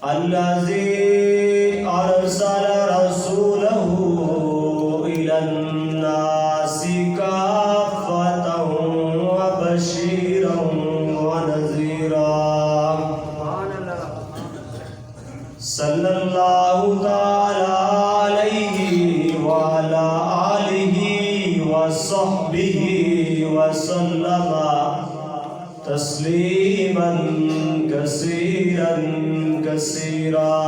الذي أرسل رسوله إلى الناس كافة وبشيرا ونذيرا صلى الله تعالى عليه وعلى آله وصحبه وسلم تسليما كثيرا كثيرا.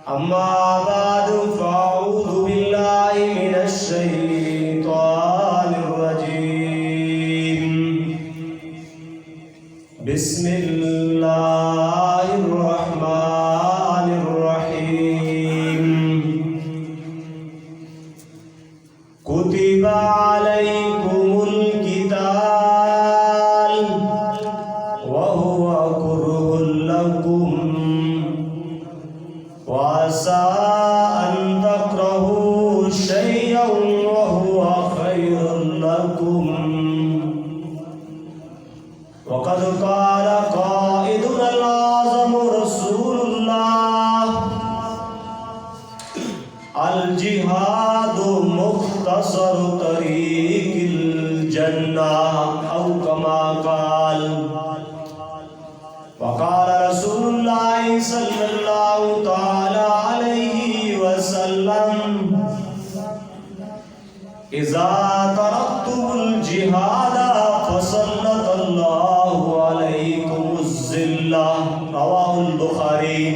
أما بعد فأعوذ بالله من الشيطان الرجيم. بسم الله الرحمن الرحيم. كتب عليكم القتال وهو كره لكم وعسى أن تكرهوا شيئا وهو خير لكم وقد قال قائدنا الأعظم رسول الله: الجهاد مختصر طريق الجنة أو كما قال. وقال رسول الله صلى الله تعالى عليه وسلم: إذا تركتم الجهاد فسلط الله عليكم الذلة. رواه البخاري.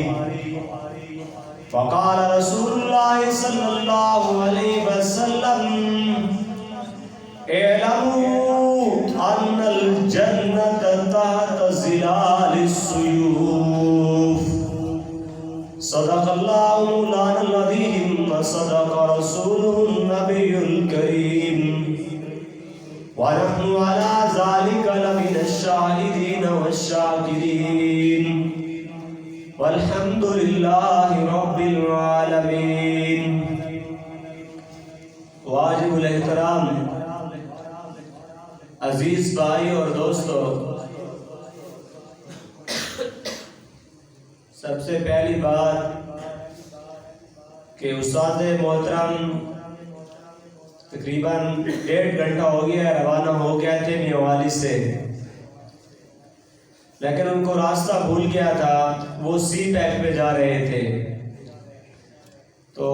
وقال رسول الله صلى الله عليه وسلم: اعلموا أن الجنة تحت ظلال السيوف. صدق الله مولانا العظيم وصدق رسوله النبي الكريم ونحن على ذلك لمن الشاهدين والشاكرين والحمد لله رب العالمين. واجب الاحترام عزیز بھائی اور دوستو، سب سے پہلی بات کہ استاد محترم تقریباً 1.5 گھنٹہ ہو گیا روانہ ہو گیا تھے میوالی سے، لیکن ان کو راستہ بھول گیا تھا. وہ سی پیک پہ جا رہے تھے تو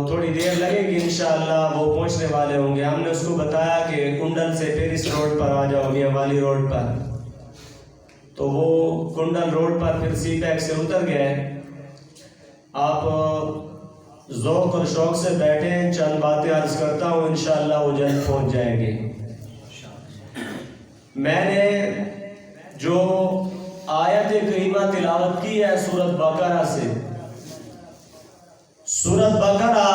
تھوڑی دیر لگے گی انشاءاللہ وہ پہنچنے والے ہوں گے. ہم نے اس کو بتایا کہ کنڈل سے پھر اس روڈ پر آ جاؤ، میوالی روڈ پر. تو وہ کنڈل روڈ پر پھر سی پیک سے اتر گئے. آپ ذوق اور شوق سے بیٹھیں، چند باتیں عرض کرتا ہوں، انشاءاللہ وہ جلد پہنچ جائیں گے. میں نے جو آیت کریمہ تلاوت کی ہے سورۃ بقرہ سے. سورۃ بقرہ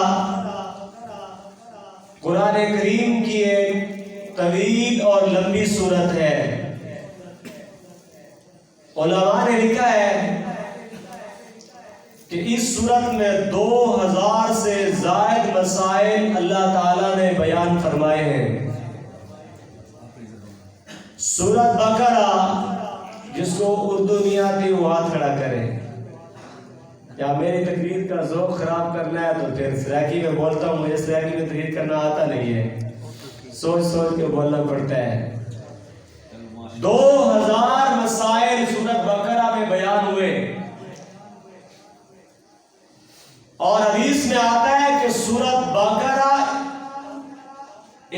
قرآن کریم کی ایک طویل اور لمبی سورت ہے. علماء نے لکھا ہے کہ اس سورت میں 2000 سے زائد مسائل اللہ تعالیٰ نے بیان فرمائے ہیں. سورۃ بقرہ جس کو اردو میں آتی وہ ہاتھ کھڑا کرے. یا میری تقریر کا ذوق خراب کرنا ہے تو پھر سرائکی میں بولتا ہوں، مجھے سرائکی میں تقریر کرنا آتا نہیں ہے، سوچ سوچ کے بولنا پڑتا ہے. 2000 مسائل سورۃ بقرہ میں بیان ہوئے، اور حدیث میں آتا ہے کہ سورۃ بقرہ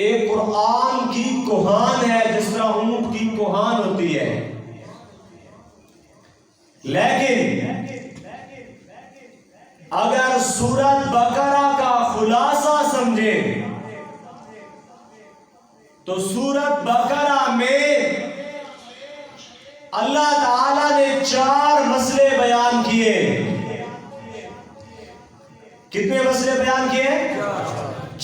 ایک قرآن کی کوہان ہے، جس طرح اونٹ کی کوہان ہوتی ہے. لیکن اگر سورۃ بقرہ کا خلاصہ سمجھیں تو سورۃ بقرہ میں اللہ تعالیٰ نے 4 مسئلے بیان کیے. کتنے مسئلے بیان کیے؟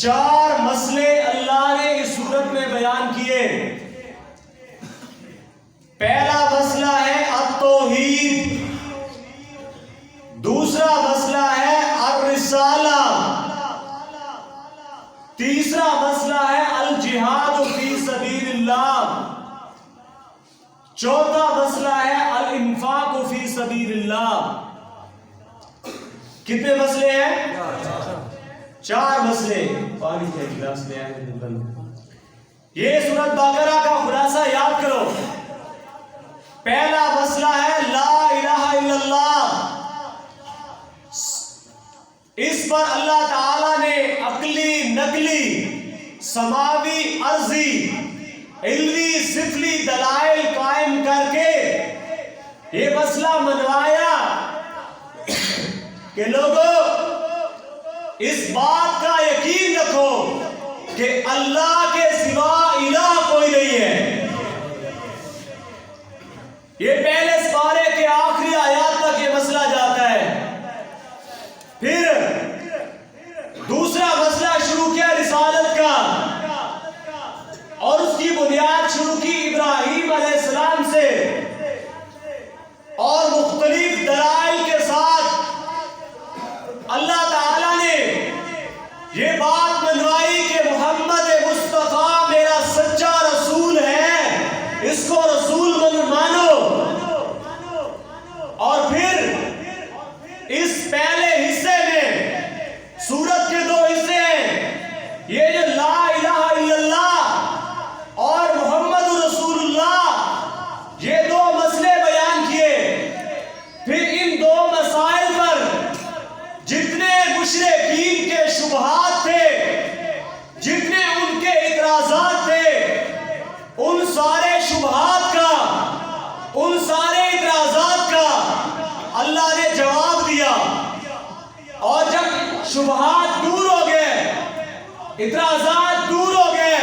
4 مسئلے اللہ نے اس سورت میں بیان کیے. پہلا مسئلہ ہے التوحید، دوسرا مسئلہ ہے الرسالہ، تیسرا مسئلہ ہے الجہاد فی سبیل اللہ، چوتھا مسئلہ ہے الانفاق فی سبیل اللہ. کتنے مسئلے ہیں؟ 4 مسئلے. پانی کے گلاس لے آئے. یہ سورۃ بقرہ کا خلاصہ یاد کرو. پہلا مسئلہ ہے لا الہ الا اللہ. اس پر اللہ تعالیٰ نے عقلی نقلی سماوی ارضی علوی سفلی دلائل قائم کر کے یہ مسئلہ منوایا کہ لوگوں اس بات کا یقین رکھو کہ اللہ کے سوا الہ کوئی نہیں ہے. یہ پہلے سپارے کے آخری آیات تک یہ مسئلہ جاتا ہے. پھر دوسرا مسئلہ شروع کیا رسالت کا اور اس کی بنیاد شروع کی ابراہیم علیہ السلام سے اور مختلف دلائل کے ساتھ اللہ تعالیٰ نے یہ بات منوائی کہ محمد مصطفیٰ میرا سچا رسول ہے, اس کو رسول مانو. اور پھر اس پہلے حصے میں سورت کے 2 حصے ہیں. یہ جو لا الہ الا اللہ اور محمد رسول اللہ یہ 2 مسئلے بیان کیے. پھر ان 2 مسائل پر جتنے مشرکین کے شبہات تھے, جتنے ان کے اعتراضات تھے, ان سارے شبہات کا, ان سارے اعتراضات کا اللہ نے جواب دیا. اور جب شبہات دور ہو گئے, اعتراضات دور ہو گئے,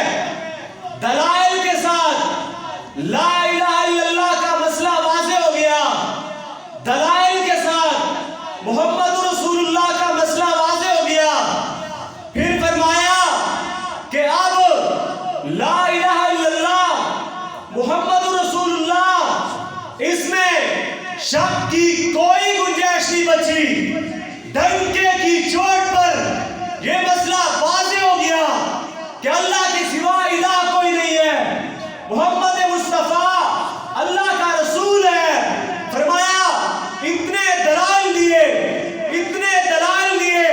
دلائل کے ساتھ لا الہ الا اللہ کا مسئلہ واضح ہو گیا, دلائل کے ساتھ محمد رسول اللہ کا مسئلہ واضح ہو گیا, پھر فرمایا کہ اب لا الہ الا اللہ محمد رسول اللہ اس میں شک کی کوئی گنجائش نہیں بچی. ڈنکے کی چوٹ پر یہ مسئلہ واضح ہو گیا کہ اللہ کے سوا الہ کوئی نہیں ہے, محمد مصطفیٰ اللہ کا رسول ہے. فرمایا اتنے دلائل دیے, اتنے دلائل دیے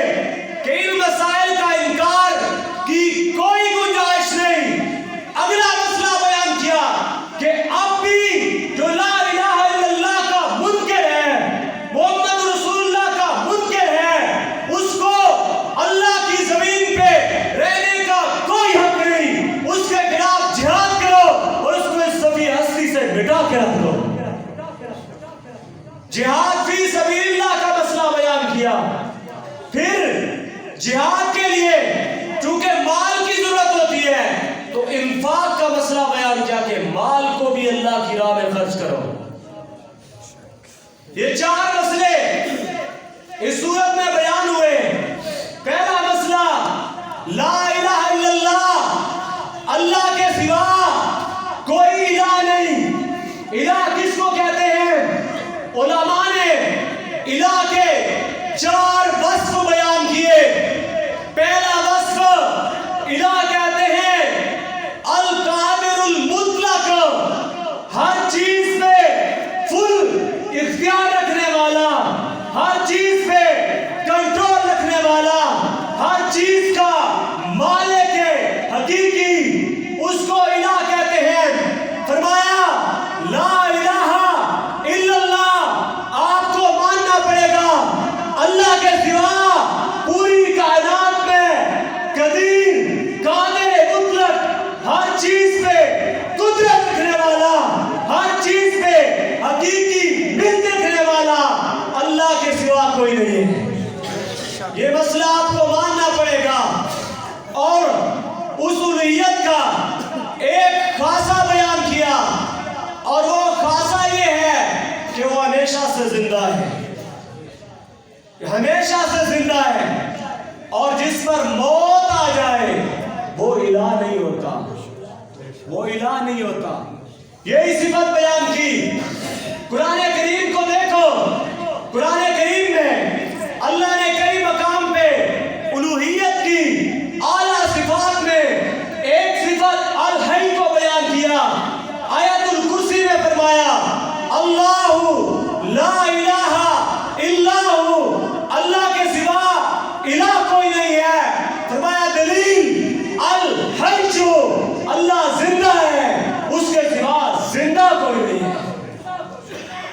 کہ ان مسائل کا انکار کی کوئی گنجائش نہیں. اگلا مسئلہ بیان کیا کہ اب بھی جو لا الہ الا اللہ کا منکر ہے, محمد رسول اللہ کا منکر ہے, اس کو اللہ کی زمین پہ رہنے کا کوئی حق نہیں. اس کے خلاف جہاد کرو اور اس کو اس سبھی ہستی سے مٹا کے رکھ دو. جہاد فی سبیل اللہ کا مسئلہ بیان کیا. پھر جہاد کے لیے چونکہ مال کی ضرورت ہوتی ہے تو انفاق کا مسئلہ بیان کیا کہ مال کو بھی اللہ کی راہ میں خرچ کرو. یہ 4 مسئلے اس صورت میں بیان ہوئے. پہلا مسئلہ لا الہ الا اللہ, اللہ کے سوا کوئی الہ نہیں. الہ کس کو کہتے ہیں؟ علماء نے الہ کے 4 وصف بیان کیے. پہلا وصف الہ کہتے ہیں القادر المطلق, ہر چیز پہ فل اختیار رکھنے والا, ہر چیز پہ کنٹرول رکھنے والا, ہر چیز کا مالک حقیقی, اس کو الہ کہتے ہیں. فرمایا لا الہ الا اللہ, آپ کو ماننا پڑے گا اللہ کے سوا پوری کائنات میں قدیر قادر مطلق, ہر چیز پہ قدرت رکھنے والا, ہر چیز پہ حقیقی ملک رکھنے والا اللہ کے سوا کوئی نہیں ہے. یہ مسئلہ آپ کو ماننا پڑے گا. اور اس الوہیت کا ایک خاصہ بیان کیا, اور وہ خاصہ یہ ہے کہ وہ ہمیشہ سے زندہ ہے, ہمیشہ سے زندہ ہے. اور جس پر موت آ جائے وہ الہ نہیں ہوتا, وہ الہ نہیں ہوتا. یہی صفت بیان کی. قرآن کریم کو دیکھو, قرآن کریم میں اللہ نے کئی مقام پہ الوہیت کی اعلیٰ صفات میں ایک صفت الحی کو بیان کیا. آیت الکرسی میں فرمایا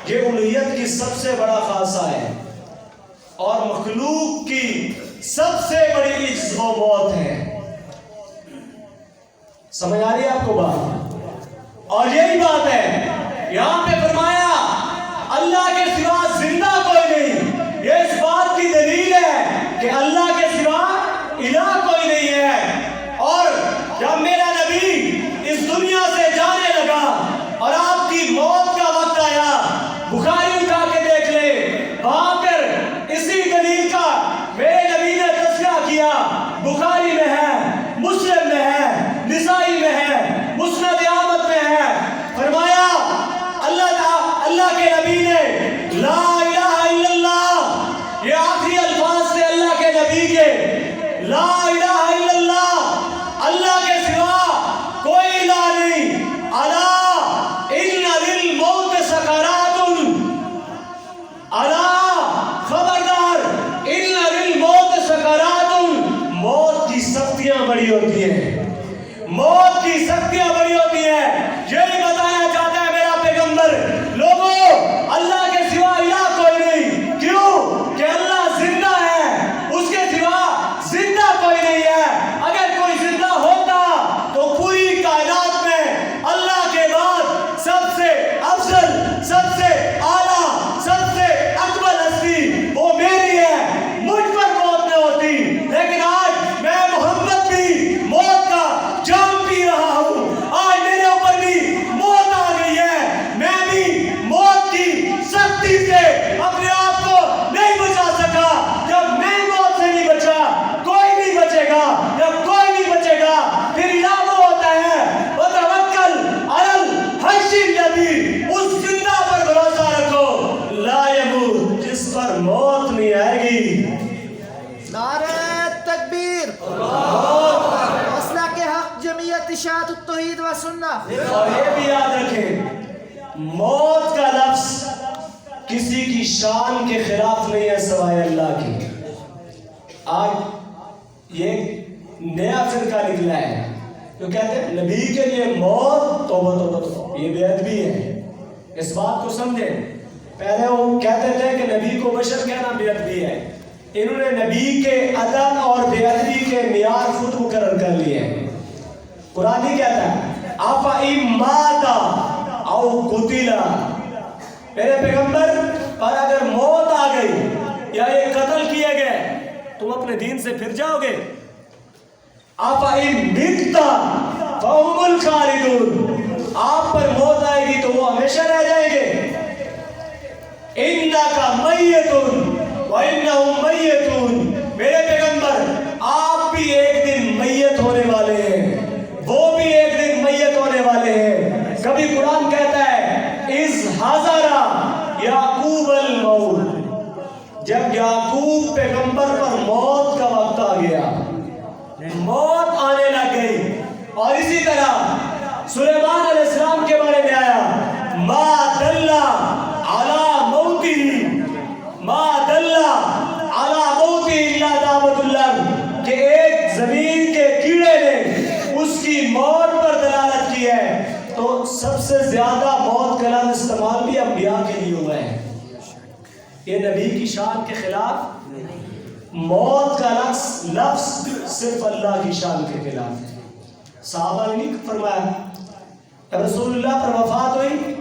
یہ الوہیت کی سب سے بڑا خاصہ ہے اور مخلوق کی سب سے بڑی عجز و موت ہے. سمجھ آ رہی ہے آپ کو بات؟ اور یہی بات ہے یہاں پہ فرمایا اللہ کے سوا زندہ کوئی نہیں. یہ اس بات کی دلیل ہے کہ اللہ کے سوا الہ کوئی نہیں ہے. اور جب میرا نبی اس دنیا سے جانے لگا اور آپ کی موت کا وقت آیا، بخاری اٹھا کے دیکھ لے، وہاں پر اسی دلیل کا میرے نبی نے تذکرہ کیا. بخاری میں ہے، مسلم میں ہے، نسائی میں ہے، مسند احمد میں ہے. فرمایا اللہ کے نبی نے لا الہ الا اللہ، یہ آخری الفاظ تھے اللہ کے نبی کے. لا الہ الا اللہ، اللہ کے سوا کوئی الہ نہیں. الا ان للموت سکرات، الا خبردار، ان للموت سکرات، موت کی سختیاں بڑی ہوتی ہیں، موت کی سختیاں بڑی ہوتی ہیں. یہی بتانا چاہتا ہے میرا پیغمبر، لوگوں اللہ کے سوا الہ کوئی نہیں. کیوں؟ کہ اللہ زندہ ہے، اس کے سوا زندہ کوئی نہیں ہے. اگر کوئی زندہ ہوتا تو پوری کائنات میں اللہ کے بعد سب سے افضل، سب سے اعلیٰ، سب سے اکبر ہستی وہ میری ہے، مجھ پر موت نہ ہوتی. لیکن آج میں محمد بھی موت کا جام پی رہا ہوں. آج میرے اوپر بھی موت آ گئی ہے. میں بھی موت کی سختی سے اپنے آپ کو نہیں بچا سکا. جب میں موت سے نہیں بچا، کوئی نہیں بچے گا. جب کوئی نہیں بچے گا پھر الہ وہ ہوتا ہے وتوکل علی الحی الذی، اس زندہ پر بھروسہ رکھو، لا یموت، جس پر موت نہیں آئے گی. نعرہ تکبیر، مسلک حق جمعیت اشاعت التوحید و سنہ. اور یہ بھی یاد رکھیں، موت کا لفظ کسی کی شان کے خلاف نہیں ہے سوائے اللہ کی. آج یہ نیا فرقہ نکلا ہے جو کہتے ہیں نبی کے لیے موت توبہ توبہ توبہ، یہ بے ادبی ہے. اس بات کو سمجھیں. پہلے وہ کہتے تھے کہ نبی کو بشر کہنا بے ادبی ہے. انہوں نے نبی کے ادب اور بے ادبی کے معیار خود مقرر کر لیے ہیں. قرآن ہی کہتا ہے افَإِن مَاتَ أَوْ قُتِلَ، میرے پیغمبر پر اگر موت آ گئی یا یہ قتل کیے گئے تم اپنے دین سے پھر جاؤ گے. افَإِن مِتَّ فَهُمُ الْخَالِدُونَ، آپ پر موت آئے گی تو وہ ہمیشہ رہ جائیں گے. إِنَّكَ مَيِّتٌ وَإِنَّهُمْ مَيِّتُونَ، میرے پیغمبر آپ بھی ایک دن میت ہونے والے ہیں، وہ بھی ایک دن میت ہونے والے ہیں. کبھی قرآن کہتا ہے اِذْ حَضَرَ یعقوب الموت، جب یعقوب پیغمبر پر موت کا وقت آ گیا، موت آنے لگ گئی. اور اسی طرح سلیمان علیہ السلام کے بارے میں آیا ما دل علی موتہ، ما دل علی موتہ الا دابۃ الارض، کہ ایک زمین کے کیڑے نے اس کی موت پر دلالت کی ہے. تو سب سے زیادہ موت کا لفظ استعمال بھی انبیاء کے لیے ہوا ہے. یہ نبی کی شان کے خلاف، موت کا لفظ صرف اللہ کی شان کے خلاف ہے. صحابہ نے نہیں فرمایا. رسول اللہ پر وفات ہوئی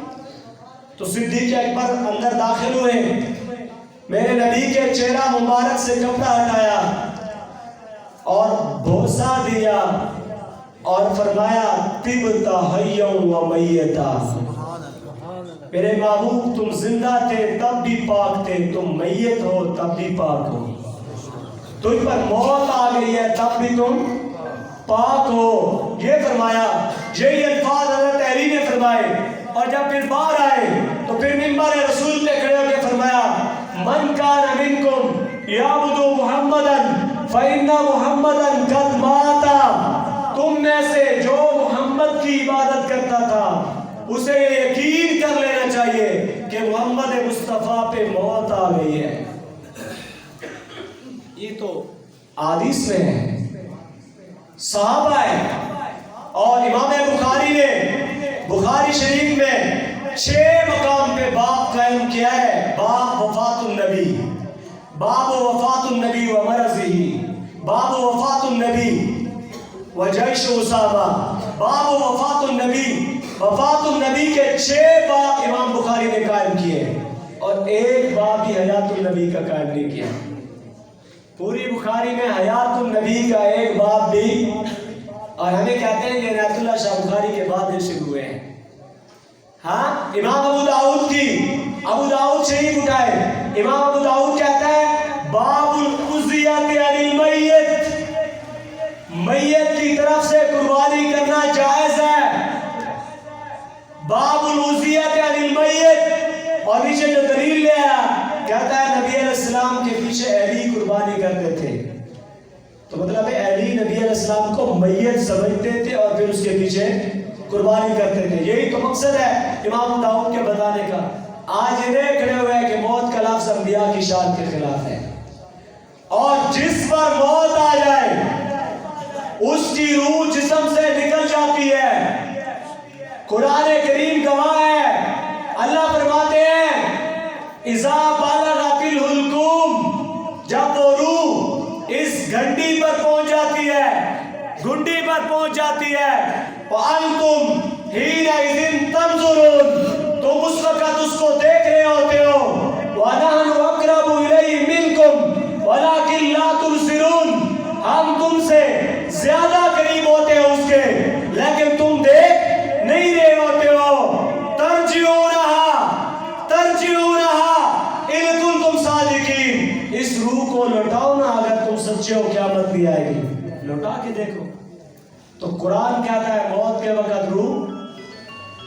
تو صدیق اکبر اندر داخل ہوئے، میرے نبی کے چہرہ مبارک سے کپڑا ہٹایا اور بوسہ دیا اور فرمایا طبت حیا و میتا، میرے محبوب تم زندہ تھے تب بھی پاک تھے، تم میت ہو تب بھی پاک ہو. تجھ پر موت آ گئی ہے تب بھی تم پاک ہو. یہ فرمایا. یہی الفاظ حضرت علی نے فرمائے. اور جب پھر باہر آئے تو پھر منبر رسول پہ کھڑے ہو کے فرمایا من کان منکم یعبد محمدا فإن محمدا قد مات، تم میں سے جو محمد کی عبادت کرتا تھا اسے یقین کر لینا چاہیے کہ محمد مصطفیٰ پہ موت آ گئی ہے. یہ تو حدیث میں ہے، صحابہ ہے. اور امام بخاری نے بخاری شریف میں 6 مقام پہ باب قائم باب وفات النبی و مرضی، باب وفات النبی و جیش اسامہ، باب وفات النبی، وفات النبی کے 6 باب امام بخاری نے قائم کیے اور ایک باب بھی حیات النبی کا قائم نہیں کیا۔ پوری بخاری میں حیات النبی کا ایک باب بھی، اور ہمیں کہتے ہیں کہ عنایت اللہ شاہ بخاری کے بعد یہ شروع ہوئے ہیں۔ ہاں، امام ابو داؤد کی، ابو داؤد شریف اٹھائے، امام ابو داؤد کہتا ہے باب العزیت عن المیت، میت کی طرف سے قربانی کرنا جائز ہے، باب العزیت عن المیت۔ اور نیچے جو دلیل لے آیا کہتا ہے نبی علیہ السلام کے پیچھے علی قربانی کرتے تھے، تو مطلب ہے علی نبی علیہ السلام کو میت سمجھتے تھے اور پھر اس کے پیچھے قربانی کرتے تھے۔ یہی تو مقصد ہے امام داؤد کے بتانے کا۔ آج انہیں کھڑے ہوئے ہیں کہ موت کا لفظ انبیاء کی شان کے خلاف ہے، اور جس پر موت آ جائے اس کی روح جسم سے نکل جاتی ہے۔ قرآن کریم گواہ ہے، اللہ فرماتے ہیں اذا بلغت الحلقوم، جب وہ روح اس گھنٹی پر پہنچ جاتی ہے، گھنٹی پر پہنچ جاتی ہے، وَأَنْتُمْ حِينَئِذٍ تَنْظُرُونَ، تم اس وقت اس کو دیکھ رہے ہوتے ہو، وَنَحْنُ أَقْرَبُ إِلَيْهِ مِنْكُمْ وَلَكِنْ لَا تُبْصِرُونَ، ہم تم سے زیادہ قریب ہوتے ہیں اس کے لیکن تم دیکھ نہیں رہے ہوتے ہو۔ ترجعونہا، ترجعونہا ان کنتم صادقین، اس روح کو لوٹاؤ نا اگر تم سچے ہو، قیامت بھی آئے گی، لوٹا کے دیکھو۔ تو قرآن کہتا ہے موت کے وقت روح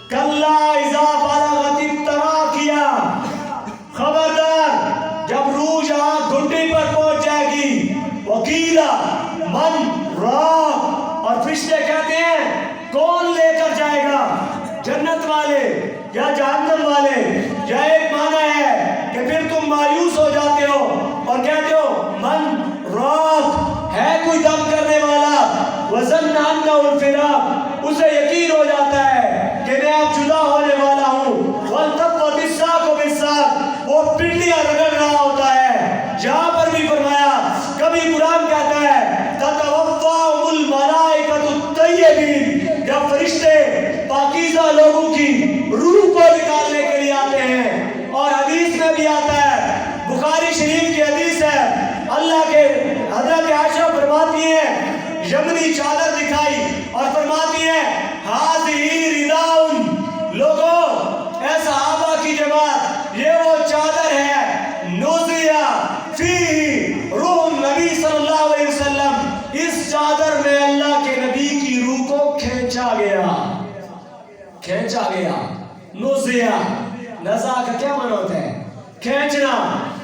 کلا اذا بلغت التراقیہ، خبردار جب روح یہاں گھنٹی پر پہنچ جائے گی، وکیلا من راق، اور فرشتے کہتے ہیں کون لے کر جائے گا، جنت والے یا جہنم والے؟ یا ایک معنی ہے کہ پھر تم مایوس ہو جاتے ہو اور کہتے ہو من راق، ہے کوئی دم کرنے والا، وظن انہ الفراق، اسے یقین ہو جاتا ہے کہ میں اب جدا ہونے والا ہوں، والتفت الساق بالساق، وہ پنڈلیاں رگڑ رہا ہوتا ہے۔ یہاں پر بھی فرمایا، کبھی قرآن کہتا ہے تتوفاهم الملائکۃ الطیبین، جب فرشتے پاکیزہ لوگوں کی روح کو نکالنے کے لیے آتے ہیں۔ اور حدیث میں بھی آتا ہے، بخاری شریف کی حدیث ہے، اللہ کے حضرت عائشہ فرماتی ہیں یمنی چادر دکھائی اور فرماتی ہیں ہذہ رداء، لوگوں اے صحابہ کی جماعت، یہ وہ چادر ہے نوزیہ فیہ روح نبی صلی اللہ علیہ وسلم، اس چادر میں اللہ کے نبی کی روح کو کھینچا گیا، کھینچا گیا۔ نوزیہ، نزا کا کیا معنی ہوتا ہے؟ کھینچنا۔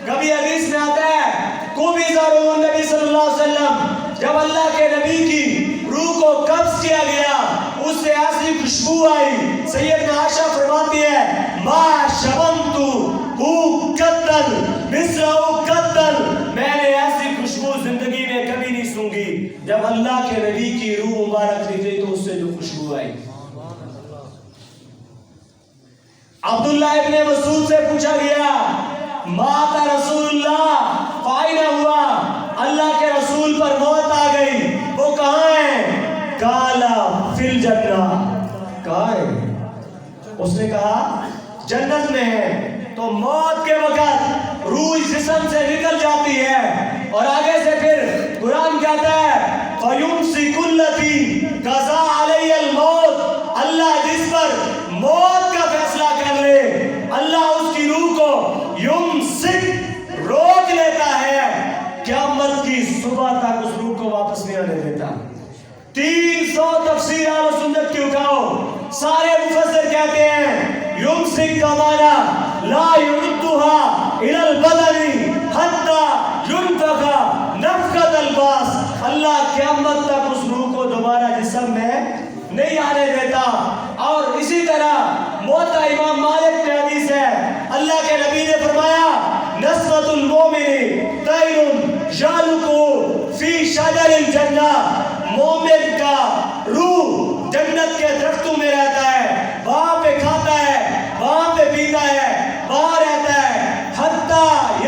کبھی حدیث میں آتا ہے قبض روح نبی صلی اللہ علیہ وسلم، جب اللہ کے نبی کی روح کو قبض کیا گیا اس سے ایسی خوشبو آئی، سیدنا عائشہ فرماتی ہے ما شممتو قتل مثلہ قتل، میں نے ایسی خوشبو زندگی میں کبھی نہیں سونگھی۔ جب اللہ کے نبی کی روح مبارک نکلی تو اس سے جو خوشبو آئی۔ عبداللہ ابن مسعود سے پوچھا گیا مات رسول اللہ فائنہ ہوا، اللہ کے رسول پر موت آ گئی، وہ کہاں ہے؟ کالا فی الجنہ، کہاں ہے؟ اس نے کہا جنت میں ہے۔ تو موت کے وقت روح جسم سے نکل جاتی ہے، اور آگے سے پھر قرآن کہتا ہے فَيُمْسِكُ الَّذِي قَضَىٰ عَلَيْهِ الْمَوْتِ، اللہ جس پر موت کا فیصلہ کر لے، اللہ اس کی روح کو یمسک، روک لیتا ہے، قیامت کی صبح تک اس روح کو واپس نہیں آنے دیتا۔ 300 تفسیر اہل سنت کی اٹھاؤ، سارے مفسر کہتے ہیں یمسک کا معنی لا یردها الى البدن حتی ينفخ نفخۃ البعث، اللہ قیامت تک اس روح کو دوبارہ جسم میں نہیں آنے دیتا۔ اور اسی طرح موتا امام مالک میں حدیث ہے، اللہ کے نبی نے فرمایا نسمۃ المومن طیر یعلق فی شجر الجنہ، مومن کا روح جنت کے درختوں میں رہتا ہے، وہاں پہ کھاتا ہے، وہاں پہ پیتا ہے، وہاں رہتا ہے، حتی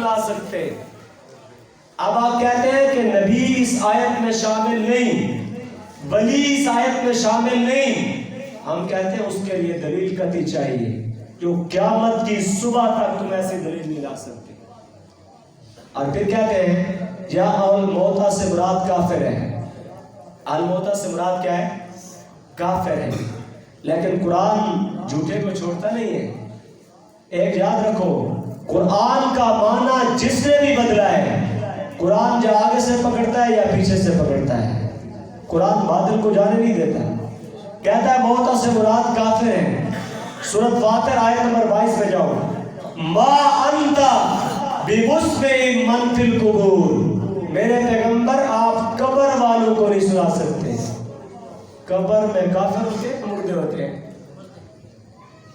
سنا سکتے. اب آپ کہتے ہیں کہ نبی اس آیت میں شامل نہیں، ولی اس آیت میں شامل نہیں. ہم کہتے ہیں اس کے لیے دلیل قطعی چاہیے، جو قیامت کی صبح تک تم ایسی دلیل نہیں لا سکتے. اور پھر کہتے ہیں یا الموتى سے مراد کافر ہے. الموتى سے مراد کیا ہے؟ کافر ہے. لیکن قرآن جھوٹے کو چھوڑتا نہیں ہے. ایک یاد رکھو، قرآن کا معنی جس نے بھی بدلا ہے، قرآن یا آگے سے پکڑتا ہے یا پیچھے سے پکڑتا ہے. قرآن باطل کو جانے نہیں دیتا. کہتا ہے موتى سے مراد کافر ہے. سورۃ فاطر آیت نمبر 22 میں جاؤ. ما انت بمسمع من فی القبور، میرے پیغمبر آپ قبر والوں کو نہیں سنا سکتے. قبر میں کافر ہوتے ہیں، مردے ہوتے ہیں.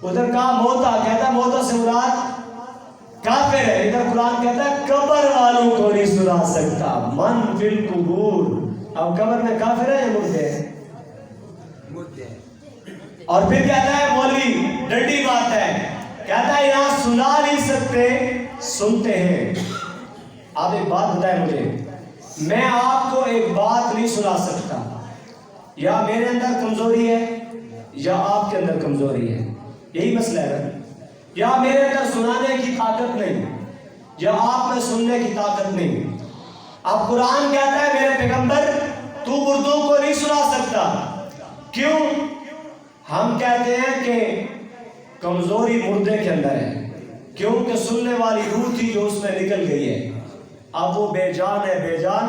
ادھر کہا موتى، کہتا ہے موتى سے مراد کافر ہے. ادھر قرآن کہتا ہے قبر والوں کو نہیں سنا سکتا. من فی القبور، اب قبر میں کافر ہے یا مردے ہیں؟ اور پھر کہتا ہے مولوی ڈنڈی بات ہے، کہتا ہے یہاں سنا نہیں سکتے، سنتے ہیں. آپ ایک بات بتائیں مجھے، میں آپ کو ایک بات نہیں سنا سکتا. یا میرے اندر کمزوری ہے یا آپ کے اندر کمزوری ہے، یہی مسئلہ ہے. یا میرے اندر سنانے کی طاقت نہیں یا آپ میں سننے کی طاقت نہیں. اب قرآن کہتا ہے میرے پیغمبر تو مردوں کو نہیں سنا سکتا. کیوں؟ ہم کہتے ہیں کہ کمزوری مردے کے اندر ہے، کیونکہ سننے والی روح تھی جو اس میں نکل گئی ہے. اب وہ بے جان ہے، بے جان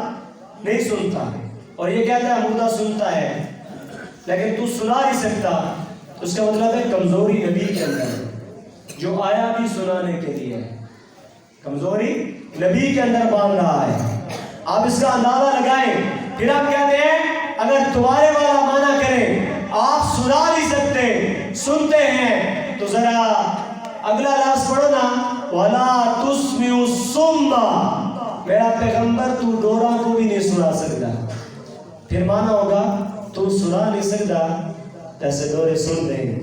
نہیں سنتا. اور یہ کہتا ہے مردہ سنتا ہے لیکن تو سنا نہیں سکتا. اس کا مطلب ہے کمزوری نبی کے اندر ہے، جو آیا بھی سنانے کے لیے ہے. کمزوری نبی کے اندر باندھ رہا ہے. آپ اس کا اندازہ لگائیں. پھر آپ کہتے ہیں اگر تمہارے والا معنی کریں آپ سنا نہیں سکتے، سنتے ہیں، تو ذرا اگلا لفظ پڑھو نا، وَلَا تُسْمِعُ الصُّمَّ، میرا پیغمبر تو ڈورا کو بھی نہیں سنا سکتا. پھر معنی ہوگا تو سنا نہیں سکتا ایسے ڈورے سن دیں گے،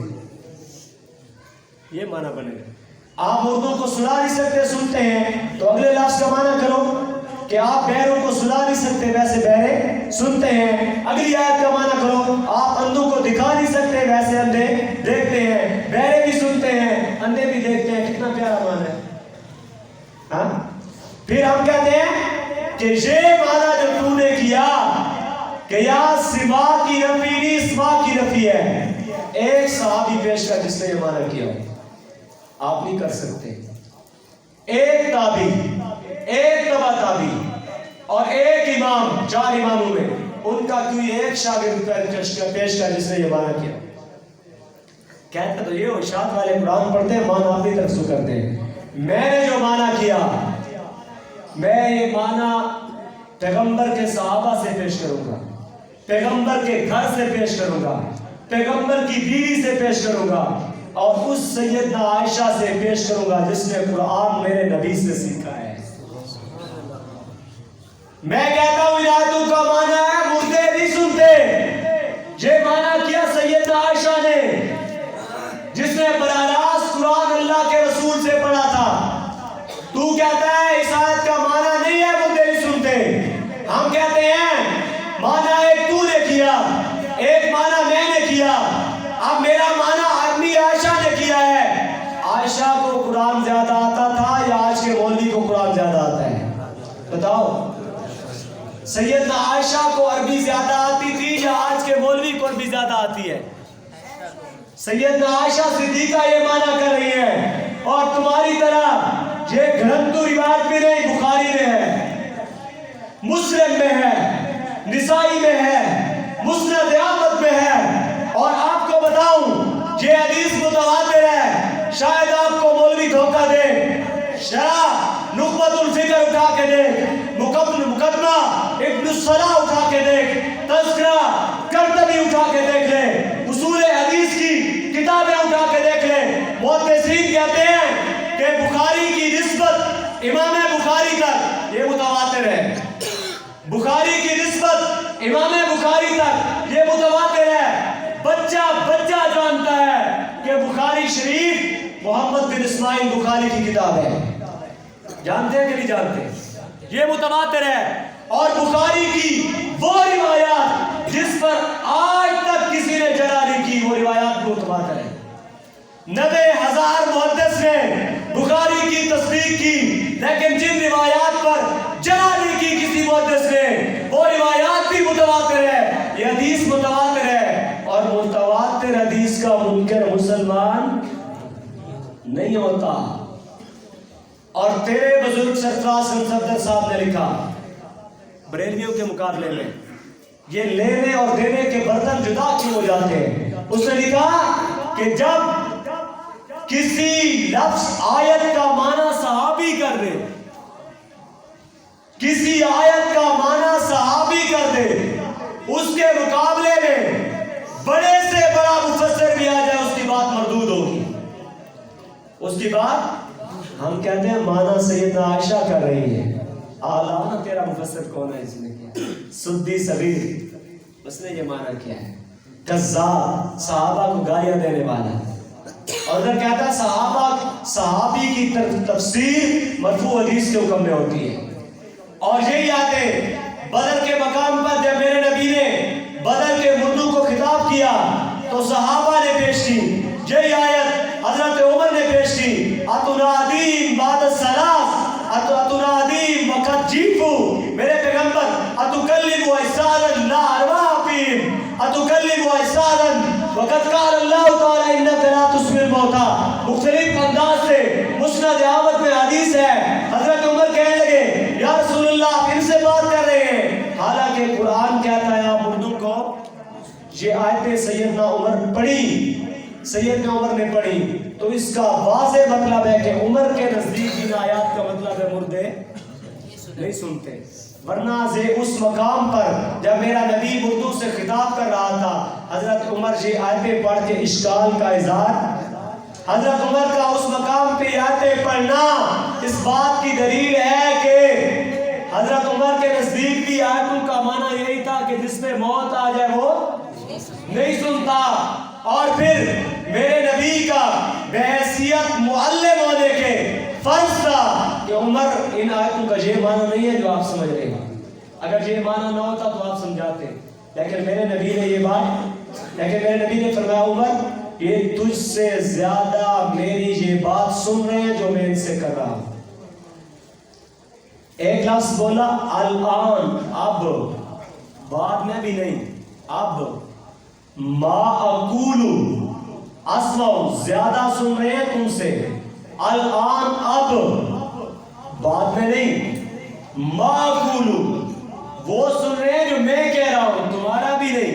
یہ معنی بنے گا. آپ اردو کو سنا نہیں سکتے، سنتے ہیں، تو اگلے لفظ کا معنی کرو کہ آپ بہروں کو سنا نہیں سکتے، ویسے بہرے سنتے ہیں. اگلی آیت کا معنی کرو آپ اندھوں کو دکھا نہیں سکتے، ویسے اندھے دیکھتے ہیں. بہرے بھی سنتے ہیں، اندھے بھی دیکھتے ہیں. کتنا پیارا معنی ہے. ہاں پھر ہم کہتے ہیں کہ یہ معنی جو تو نے کیا کہ یا سوا کی نفی نہیں، سوا کی نفی ہے. ایک صحابی پیش کر جس نے یہ معنی کیا، آپ نہیں کر سکتے. ایک تابعی، ایک تبع تابعی اور ایک امام، 4 اماموں میں ان کا کوئی ایک شاگرد پیش کر جس نے یہ معنی کیا. کہتا تو یہ ارشاد والے قرآن پڑھتے ہیں، معنی اپنی طرف سے کرتے ہیں. میں نے جو معنی کیا، میں یہ معنی پیغمبر کے صحابہ سے پیش کروں گا، پیغمبر کے گھر سے پیش کروں گا، پیغمبر کی بیوی سے پیش کروں گا، اور اس سیدنا عائشہ سے پیش کروں گا جس نے قرآن میرے نبی سے سیکھا ہے. میں کہتا ہوں ان آیتوں کا معنی ہے مردے نہیں سنتے. یہ معنی کیا سیدنا عائشہ نے جس نے براہ راست قرآن اللہ کے رسول سے پڑھا تھا. تو کہتا ہے اس آیت کا معنی نہیں ہے مردے نہیں سنتے. ہم کہتے ہیں معنی ایک تو نے کیا، ایک معنی میں نے کیا. اب میرا معنی امی عائشہ نے کیا ہے. عائشہ کو قرآن زیادہ آتا تھا یا آج کے مولوی کو قرآن زیادہ آتا ہے؟ بتاؤ. سیدنا عائشہ کو عربی زیادہ آتی تھی یا آج کے مولوی کو عربی زیادہ آتی ہے؟ سیدنا عائشہ صدیقہ یہ معنی کر رہی ہے. اور تمہاری طرح یہ گرنتو روایت میں نہیں، بخاری میں ہے، مسلم میں ہے، نسائی میں ہے، مسند احمد میں ہے. اور آپ کو بتاؤں یہ حدیث متواتر ہے. شاید آپ کو مولوی دھوکہ دے، شاہ نخبۃ الفکر اٹھا کے دیکھ، مقدمہ ابن الصلاح اٹھا کے دیکھ، تذکرہ قرطبی اٹھا کے دیکھ لے، اصول حدیث کی کتابیں اٹھا کے دیکھ لے. محدثین کہتے ہیں کہ بخاری کی نسبت امام بخاری تک یہ متواتر ہے. بخاری کی نسبت امام بخاری تک یہ متواتر ہے. بچہ جانتا ہے کہ بخاری شریف محمد بن اسماعیل بخاری کی کتاب ہے. جانتے ہیں کہ نہیں جانتے؟ یہ متواتر ہے. اور بخاری کی وہ روایات جس پر آج تک کسی نے جرح نہیں کی وہ روایات متواتر ہے. 90,000 محدث نے بخاری کی تصدیق کی لیکن جن روایات پر جرح نہیں کی کسی محدث نے وہ روایات بھی متواتر ہے. یہ حدیث متواتر ہے اور متواتر حدیث کا منکر مسلمان نہیں ہوتا. اور تیرے بزرگ سرفراز صفدر صاحب نے لکھا بریلویوں کے مقابلے میں یہ لینے اور دینے کے برتن جدا کیوں ہو جاتے ہیں. اس نے لکھا کہ جب کسی لفظ آیت کا معنی صحابی کر دے کسی آیت کا معنی صحابی کر دے اس کے مقابلے میں بڑے سے بڑا مفسر بھی آ جائے اس کی بات مردود ہوگی. اس کی بات ہم کہتے ہیں معنی سیدنا عائشہ کر رہی ہے. اعلیٰ تیرا مفسر کون ہے اس نے کیا؟ سدی صغیر اس نے یہ معنی کیا ہے. کذاب صحابہ کو گالیاں دینے والا. اور ادھر کہتا ہے صحابی کی تفسیر مرفوع حدیث کے حکم میں ہوتی ہے. اور یہی آتے بدر کے مقام پر جب میرے نبی نے بدر کے مردوں کو خطاب کیا تو صحابہ نے پیش کی یہی آیت حضرت عمر نے پیش کی اتنادیم بعد الصلاۃ اتنادیم وقت جیفو میرے پیغمبر اتکلم اجسادا لا ارواح فیہم اتکلم اجسادا وقد قال اللہ تعالی انک لا تسمع الموتى. مختلف انداز سے مسند احمد میں حدیث ہے. حضرت عمر کہنے لگے یا رسول اللہ آپ ان سے بات کر رہے ہیں حالانکہ قرآن کہتا ہے آپ اردو کو. یہ آیتیں سیدنا عمر پڑھی سیدنا عمر نے پڑھی تو اس کا واضح مطلب ہے کہ عمر کے نزدیک ان آیات کا مطلب ہے مردے نہیں سنتے. ورنہ سے اس مقام پر جب میرا نبی اردو سے خطاب کر رہا تھا حضرت عمر یہ آیتیں پڑھ کے اشکال کا اظہار حضرت عمر کا اس مقام پہ آیتیں پڑھنا اس بات کی دلیل ہے کہ حضرت عمر کے نزدیک بھی آیتوں کا معنی یہی تھا کہ جس پہ موت آ جائے وہ نہیں سنتا. اور پھر میرے نبی کا بحیثیت معلم ہونے کے فرض تھا کہ عمر ان آیتوں کا یہ معنی نہیں ہے جو آپ سمجھ رہے ہیں. اگر یہ معنی نہ ہوتا تو آپ سمجھاتے لیکن میرے نبی نے فرمایا عمر یہ تجھ سے زیادہ میری یہ بات سن رہے ہیں جو میں ان سے کر رہا ہوں. ایک لفظ بولا الان اب بعد میں بھی نہیں اب ما اقولو اسمع زیادہ سن رہے ہیں تم سے الان اب بعد میں نہیں ما اقولو وہ سن رہے ہیں جو میں کہہ رہا ہوں تمہارا بھی نہیں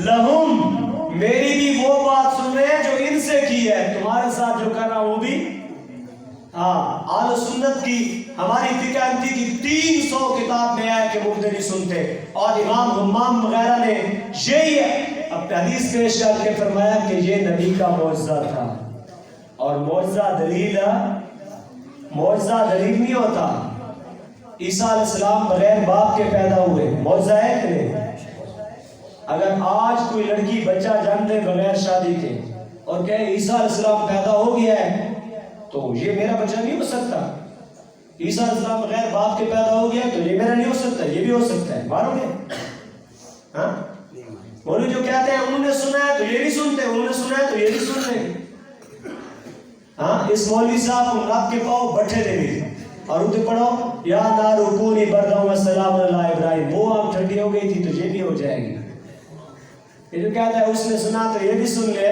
لہم میری بھی وہ بات سن رہے ہیں جو ان سے کی ہے تمہارے ساتھ جو کر رہا ہوں وہ بھی. اہل سنت کی ہماری فقہ انتی کی 300 کتاب میں ہے کہ مردے نہیں سنتے. اور امام حمام وغیرہ نے یہی اپنے حدیث پیش کر کے فرمایا کہ یہ نبی کا معجزہ تھا. اور معجزہ دلیل نہیں ہوتا. عیسیٰ علیہ السلام بغیر باپ کے پیدا ہوئے معجزہ ہے کہ نہیں؟ اگر آج کوئی لڑکی بچہ جنم دے بغیر شادی کے اور کہے عیسیٰ علیہ السلام پیدا ہو گیا ہے تو یہ میرا بچہ نہیں ہو سکتا. عیسیٰ علیہ السلام بغیر باپ کے پیدا ہو گیا تو یہ میرا نہیں ہو سکتا یہ بھی ہو سکتا ہے. مانو گے؟ ہاں مولوی جو کہتے ہیں انہوں نے سنا ہے تو یہ بھی سنتے انہوں نے سنا ہے تو یہ بھی سن رہے ہیں. ہاں اس مولوی صاحب کو رات کے پاؤ بٹھے دے گئے اور اردو پڑھو یا نارو کونی بردہ وسلام اللہ ابراہیم وہ آگ ٹھنڈی ہو گئی تھی تو یہ بھی ہو جائے گی. یہ جو کہتا ہے اس نے سنا تو یہ بھی سن لے.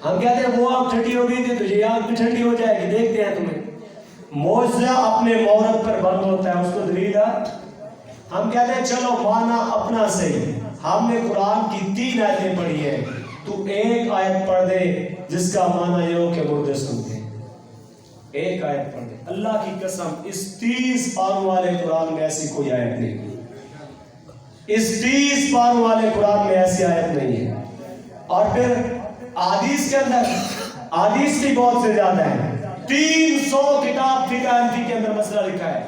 ہم کہتے ہیں وہ آگ ٹھنڈی ہو گئی تھی تو یہ آگ بھی ٹھنڈی ہو جائے گی. دیکھتے ہیں تمہیں معجزہ اپنے مورد پر بند ہوتا ہے اس کو دلیل ہے. ہم کہتے ہیں چلو مانا اپنا صحیح ہم نے قرآن کی 3 آیتیں پڑھی ہیں تو ایک آیت پڑھ دے جس کا معنی یہ ہو کہ مردے سنتے ہیں. ایک آیت پڑھ دے. اللہ کی قسم اس 30 پاروں والے قرآن میں ایسی کوئی آیت نہیں. اس 30 پاروں والے قرآن میں ایسی آیت نہیں ہے. اور پھر حدیث کے اندر حدیث بھی بہت سے زیادہ ہے. 300 کتاب فقہ حنفی کے اندر مسئلہ لکھا ہے.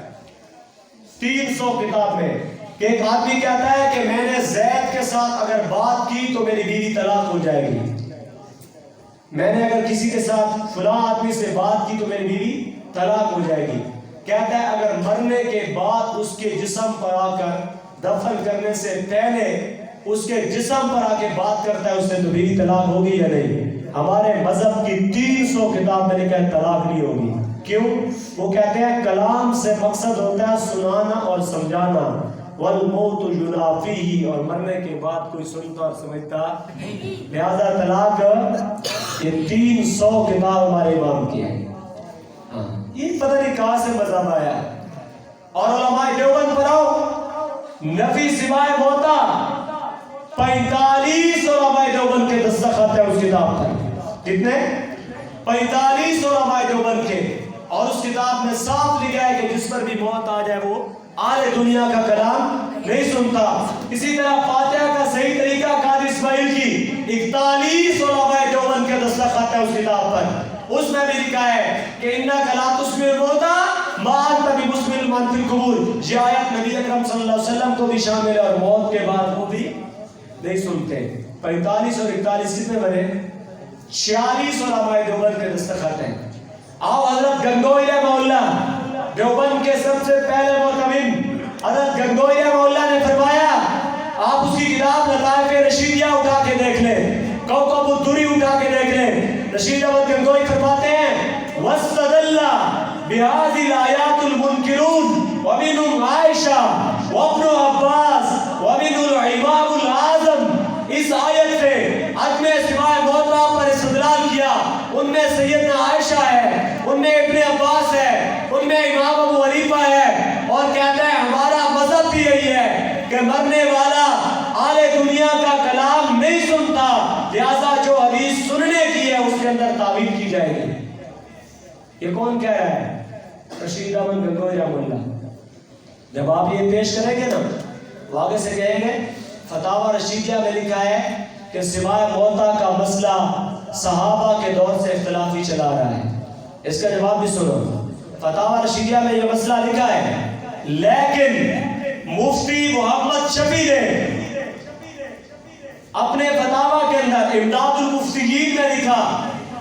300 کتاب میں کہ ایک آدمی کہتا ہے کہ میں نے زید کے ساتھ اگر بات کی تو میری بیوی طلاق ہو جائے گی. میں نے اگر کسی کے ساتھ فلاں آدمی سے بات کی تو میری بیوی طلاق ہو جائے گی. کہتا ہے اگر مرنے کے بعد اس کے جسم پر آ کر دفن کرنے سے پہلے اس کے جسم پر آ کے بات کرتا ہے اس سے دوباری طلاق ہوگی یا نہیں؟ ہمارے مذہب کی 300 کتاب میں لکھا ہے طلاق نہیں ہوگی. کیوں؟ وہ کہتے ہیں کلام سے مقصد ہوتا ہے سنانا اور سمجھانا، والموت ينافيه، اور مرنے کے بعد کوئی سنتا اور سمجھتا نہیں. لہذا طلاق یہ 300 کتاب ہمارے امام کی ہے. یہ پتہ نہیں کہاں سے مذہب آیا. اور علماء دیوبند پر آؤ، نفی سوائے موتا 45 علماء دیوبند کے دستخط ہیں اس کتاب پر. کتنے؟ 45 علماء دیوبند کے. اور اس کتاب میں صاف لکھا ہے کہ جس پر بھی موت آ جائے وہ آل دنیا کا کلام نہیں سنتا. اسی طرح فاتحہ کا صحیح طریقہ قاضی اسماعیل کی 41 علماء دیوبند کے دستخط ہے اس کتاب پر. اس میں بھی لکھا ہے کہ انک لا تسمع الموتى ما انت بمسمع من في القبور. یہ آیت نبی اکرم صلی اللہ علیہ وسلم کو بھی شامل ہے اور موت کے بعد وہ بھی نہیں سنتے. 45 اور 41 کتنے بنے؟ 46 علماء دیوبند کے دستخط ہیں. آؤ حضرت گنگوئی رحمہ اللہ، دیوبند کے سب سے پہلے معتمد حضرت گنگوئی رحمہ اللہ نے فرمایا، آپ اس کی کتاب لطائف رشیدیہ اٹھا کے دیکھ لیں، کوکب الدری اٹھا کے دیکھ لیں. رشید احمد گنگوئی فرماتے ہیں وَاسْتَدَلَّ بِهَذِهِ الْآيَاتُ الْمُنْكِرُونَ وَمِنْهُمْ عائشہ وابن عباس ومنه الامام الاعظم. اس آیت سے عدم سماع موتا پر استدلال کیا. ان میں سیدنا عائشہ ہے، ان میں ابن عباس ہے، ان میں امام ابو حنیفہ ہے. اور کہتا ہے ہمارا مذہب بھی یہی ہے کہ مرنے والا آل دنیا کا کلام نہیں سنتا، لہذا جو حدیث سننے کی ہے اس کے اندر تعویل کی جائے گی. یہ کون کہہ رہا ہے؟ رشید احمد گنگوئی رحمہ اللہ. جب آپ یہ پیش کریں گے نا تو آگے سے کہیں گے فتاوی رشیدیہ میں لکھا ہے کہ سماع موتا کا مسئلہ صحابہ کے دور سے اختلافی چلا رہا ہے. اس کا جواب بھی سنو. فتاوی رشیدیہ میں یہ مسئلہ لکھا ہے، لیکن مفتی محمد شفیع نے اپنے فتاوی کے اندر امداد المفتیین میں لکھا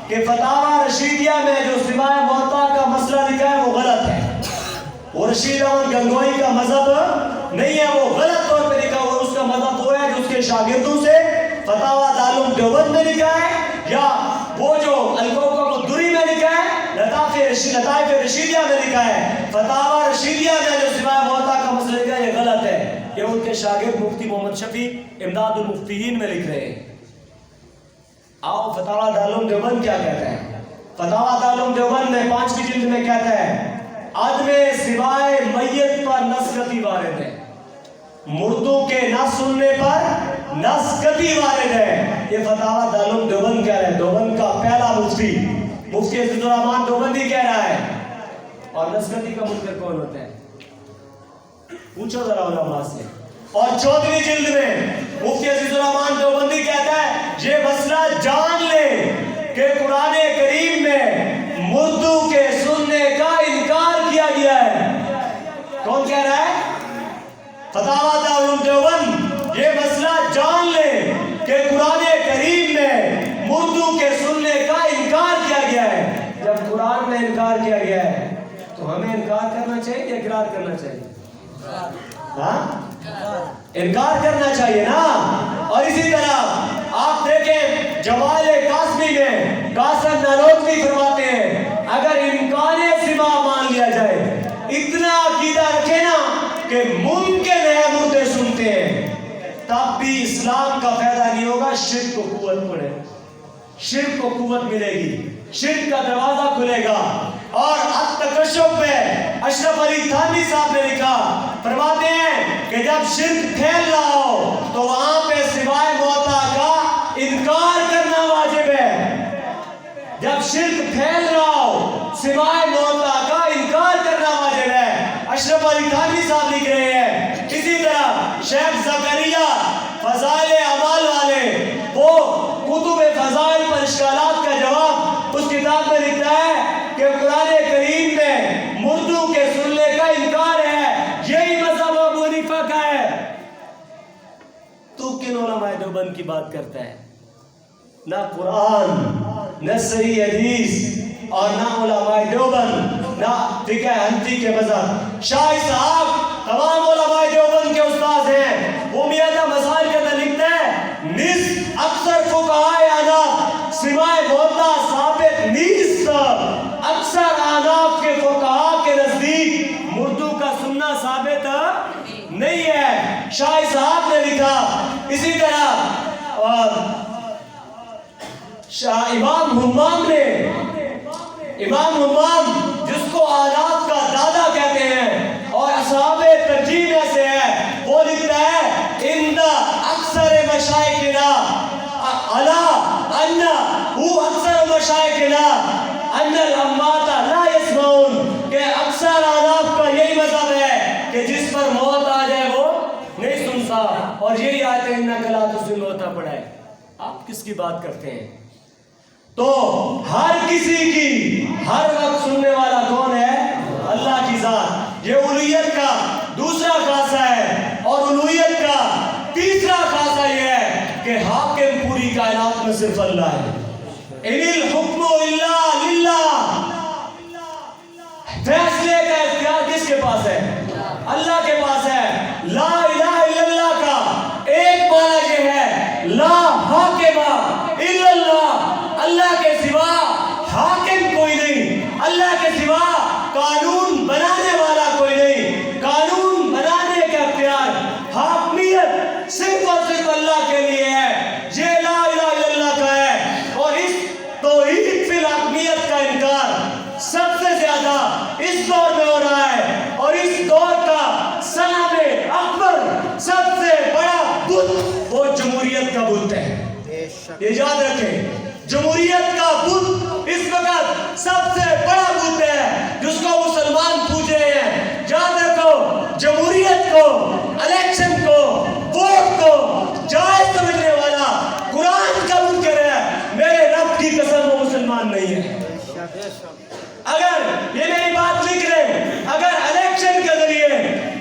کہ فتاوی رشیدیہ میں جو سماع موتا کا مسئلہ لکھا ہے وہ غلط ہے. وہ رشید احمد گنگوئی کا مذہب نہیں ہے، وہ غلط طور پہ لکھا. اور اس کا مذہب وہ ہے جو اس کے شاگردوں سے فتاوی دارالعلوم دیوبند میں لکھا ہے، یا وہ جو الکوکب الدری میں لکھا ہے، لطائف رشیدیہ میں لکھا ہے. فتاوی رشیدیہ میں جو سماع موتا کا مسئلہ لکھا ہے یہ غلط ہے. یہ ان کے شاگرد مفتی محمد شفیع امداد المفتیین میں لکھ رہے ہیں. آؤ فتاوی دارالعلوم دیوبند کیا کہتا ہے؟ فتاوی دارالعلوم دیوبند میں 5ویں جلد میں کہتا ہے عدم سماع میت پر نسختی وارد ہے، مردوں کے نہ سننے پر نسختی وارد ہے. یہ فتاوی دارالعلوم دیوبند کہہ رہا ہے. دیوبند کا پہلا مفتی عزیز الرحمان دیوبندی کہہ رہا ہے. اور نسختی کا منکر کون ہوتا ہے؟ پوچھو ذرا علماء سے. اور 14ویں جلد میں مفتی عزیز الرحمان دیوبندی کہتا ہے یہ مسئلہ جان لے کہ قرآن کریم میں مردوں کے سننے کا انکار کیا گیا ہے. کون کہہ رہا ہے؟ فتاوی دارالعلوم دیوبند. یہ مسئلہ جان لے کہ قرآن کریم میں مردوں کے سننے کا انکار کیا گیا ہے. جب قرآن میں انکار کیا گیا ہے تو ہمیں انکار کرنا چاہیے یا اقرار کرنا چاہیے؟ انکار کرنا چاہیے نا. اور اسی طرح آپ دیکھیں جمال قاسمی میں قاسم نانوتوی فرماتے ہیں اگر امکان سماع مان لیا جائے، اتنا عقیدہ رکھے نا کہ ممکن ہے مردے سنتے ہیں، تب بھی اسلام کا فائدہ نہیں ہوگا. شرک کو قوت پڑے، شرک کو قوت ملے گی، شرک کا دروازہ کھلے گا. اور التکشف پہ اشرف علی تھانوی صاحب نے لکھا، فرماتے ہیں کہ جب شرک پھیل رہا ہو تو وہاں پہ سماع موتا کا انکار کرنا واجب ہے. جب شرک پھیل رہا ہو سماع موتا کا انکار کرنا واجب ہے. اشرف علی تھانوی صاحب لکھ رہے ہیں. اسی طرح شیخ زکریا فضائل اعمال والے وہ کتب فضائل پر اشکالات کا جواب اس کتاب میں لکھتا ہے کہ قرآن کریم میں مردوں کے سننے کا انکار ہے. یہی مذہب ابو حنیفہ کا ہے. تو کن علماء دیوبند کی بات کرتا ہے؟ نہ قرآن، نہ صحیح حدیث، اور نہ علماء دیوبند، نہ فقہ حنفی کے مذہب. شاہ صاحب تمام علماء دیوبند کے استاد ہیں. وہ میاں مسائل کے اندر لکھتے ہیں نصف اکثر فقہائے احناف سوائے موطا ثابت نیست. اکثر احناف کے فقہاء کے نزدیک مردو کا سننا ثابت نہیں ہے. شاہ صاحب نے لکھا. اسی طرح امام حمام جس کو احناف کا دادا کہتے ہیں اور اصحاب ترجیح میں سے ہے, وہ لکھتا ہے ان اکثر مشائخنا الا ان اکثر مشائخنا ان الاموات لا يسمعون, کہ اکثر احناف کا یہی مذہب ہے کہ جس پر موت آ جائے وہ نہیں سنتا. اور یہی آیت انک لا تسمع ہوتا پڑا ہے. آپ کس کی بات کرتے ہیں؟ تو ہر کسی کی ہر وقت سننے والا کون ہے؟ اللہ کی ذات. یہ الوہیت کا دوسرا خاصہ ہے. اور الوہیت کا تیسرا خاصہ یہ ہے کہ حاکم پوری کائنات میں صرف اللہ ہے. ان الحکم الا للہ. فیصلے کا اختیار کس کے پاس ہے؟ اللہ کے پاس ہے. لا الہ الا اللہ کا ایک معنی یہ ہے لا حاکم الا اللہ. اللہ کے سوا حاکم کوئی نہیں, اللہ کے سوا قانون بنانے والا کوئی نہیں. قانون بنانے کا اختیار حاکمیت صرف اور صرف اللہ کے لیے ہے. یہ لا الہ الا اللہ کا ہے. اور اس توحید فی الحاکمیت کا انکار سب سے زیادہ اس دور میں ہو رہا ہے. اور اس دور کا صنم اکبر سب سے بڑا بت وہ جمہوریت کا بت ہے. یہ یاد رکھیں, جمہوریت کا بت اس وقت سب سے بڑا بت ہے جس کو مسلمان پوج رہے ہیں. یاد رکھو, جمہوریت کو, الیکشن کو, ووٹ کو جائز سمجھنے والا قرآن کا بت کہہ رہا ہے. میرے رب کی قسم وہ مسلمان نہیں ہے. اگر یہ میری بات لکھ رہے, اگر الیکشن کے ذریعے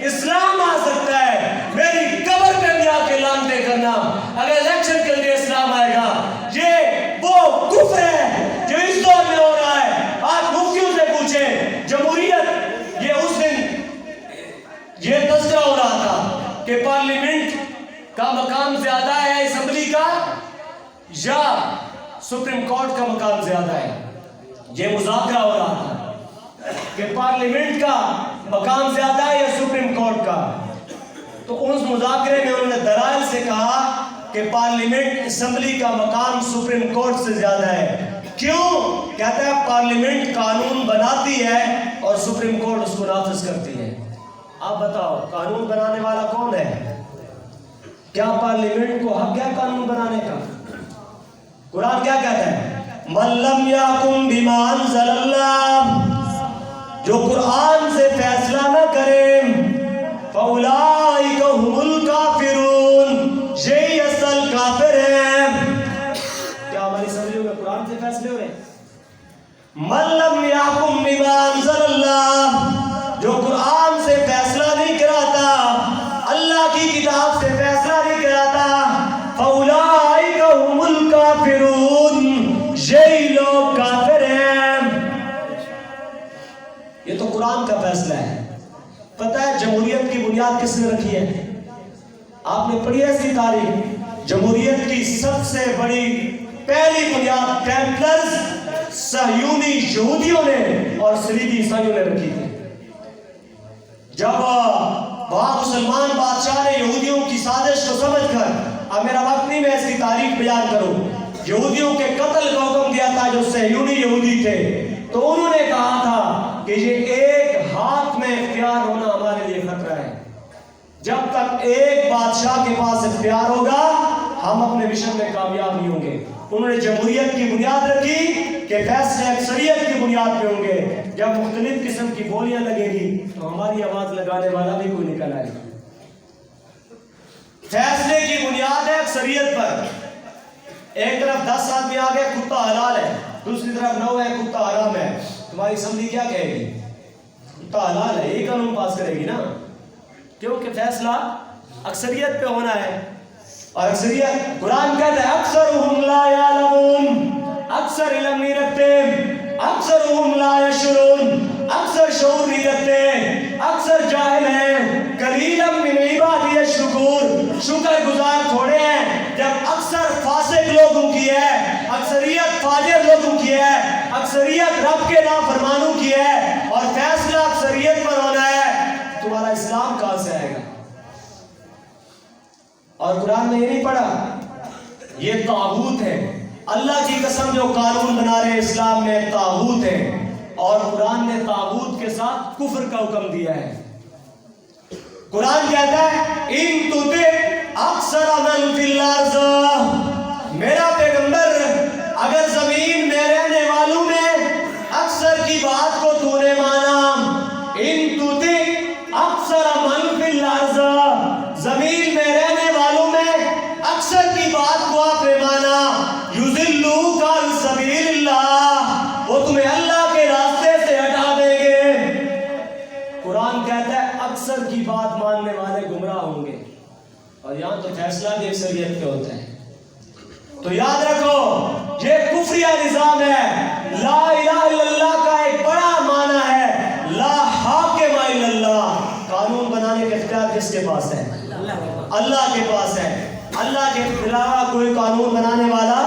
اسلام آ سکتا ہے, میری قبر پہ بھی آ کے لانتے کرنا اگر الیکشن کے ذریعے اسلام آئے گا. یہ وہ کفر ہے جو اس دور میں ہو رہا ہے. آپ مفتیوں سے پوچھیں, جمہوریت یہ اس دن یہ تذکرہ ہو رہا تھا کہ پارلیمنٹ کا مقام زیادہ ہے اسمبلی کا یا سپریم کورٹ کا مقام زیادہ ہے. یہ مذاکرہ ہو رہا تھا کہ پارلیمنٹ کا مقام زیادہ ہے یا سپریم کورٹ کا. تو اس مذاکرے میں انہوں نے دلائل سے کہا کہ پارلیمنٹ اسمبلی کا مقام سپریم کورٹ سے زیادہ ہے. کیوں؟ کہتا ہے پارلیمنٹ قانون بناتی ہے اور سپریم کورٹ اس کو نافذ کرتی ہے. آپ بتاؤ قانون بنانے والا کون ہے؟ کیا پارلیمنٹ کو حق ہے قانون بنانے کا؟ قرآن کیا کہتا ہے؟ من لم یحکم بما انزل اللہ, جو قرآن سے فیصلہ نہ کرے, فاولئک هم الکافرون, یہی اصل کافر ہیں. کیا ہماری سمجھو میں قرآن سے فیصلے ہو رہے ہیں؟ من لم یحکم بما انزل اللہ, جو قرآن سے فیصلہ نہیں کراتا, اللہ کی کتاب سے فیصلہ نہیں کراتا, فاولئک هم الکافرون, یہی لوگ کافر ہیں. یہ تو قرآن کا فیصلہ ہے. پتہ ہے جمہوریت کی بنیاد کس نے رکھی ہے؟ آپ نے پڑھی ہے اس کی تاریخ. جمہوریت کی سب سے بڑی پہلی بنیاد ٹیمپلرز صہیونی یہودیوں نے اور صلیبی عیسائیوں نے رکھی تھی. جب وہاں مسلمان بادشاہ نے یہودیوں کی سازش کو سمجھ کر, اب میرا وقت نہیں میں اس کی تاریخ بیان کروں, یہودیوں کے قتل کا حکم دیا تھا جو صہیونی یہودی تھے. تو انہوں نے کہا تھا کہ یہ ایک ہاتھ میں اختیار ہونا ہمارے لیے خطرہ ہے. جب تک ایک بادشاہ کے پاس اختیار ہوگا ہم اپنے مشن میں کامیاب نہیں ہوں گے. انہوں نے جمہوریت کی بنیاد رکھی کہ فیصلے اکثریت کی بنیاد پہ ہوں گے. جب مختلف قسم کی بولیاں لگے گی تو ہماری آواز لگانے والا بھی کوئی نکل آئے گا. فیصلے کی بنیاد ہے اکثریت پر. ایک طرف 10 آدمی آ گئے کتا حلال ہے, دوسری طرف 9 ہے کتا حرام ہے. تمہاری اسمبلی کیا کہے گی؟ کتا حلال ہے, یہی قانون پاس کرے گی نا, کیونکہ فیصلہ اکثریت پہ ہونا ہے. اور اکثریت قرآن کہتا ہے اکثرهم لا یعلمون, اکثر علم نہیں رکھتے, اکثرهم لا یشعرون, اکثر اکثریت رب کے نافرمانوں کی ہے اور فیصلہ اکثریت پر ہونا ہے، تمہارا اسلام کہاں سے آئے گا؟ اور قرآن میں یہ نہیں پڑھا یہ طاغوت ہے، اللہ کی قسم جو قانون بنا رہے اسلام میں طاغوت ہے، اور قرآن نے طاغوت کے ساتھ کفر کا حکم دیا ہے۔ قرآن کہتا ہے ان تطع اکثر من فی الارض، میرا پیغمبر اگر زمین میں رہنے والوں میں اکثر کی بات کو تو نے مانا، ان تطع اکثر من فی الارض، زمین میں رہنے والوں میں اکثر کی بات کو آپ نے مانا، یضلوک عن سبیل اللہ، وہ تمہیں اللہ کے راستے سے ہٹا دیں گے۔ قرآن کہتا ہے اکثر کی بات ماننے والے گمراہ ہوں گے، اور یہاں تو فیصلہ بھی اکثریت پہ ہوتا ہے۔ تو یاد رکھو یہ کفریہ نظام ہے۔ لا الہ الا اللہ کا ایک بڑا معنی ہے لا حاکم الا اللہ، قانون بنانے کا اختیار کس کے پاس ہے؟ اللہ کے پاس ہے، اللہ کے علاوہ کوئی قانون بنانے والا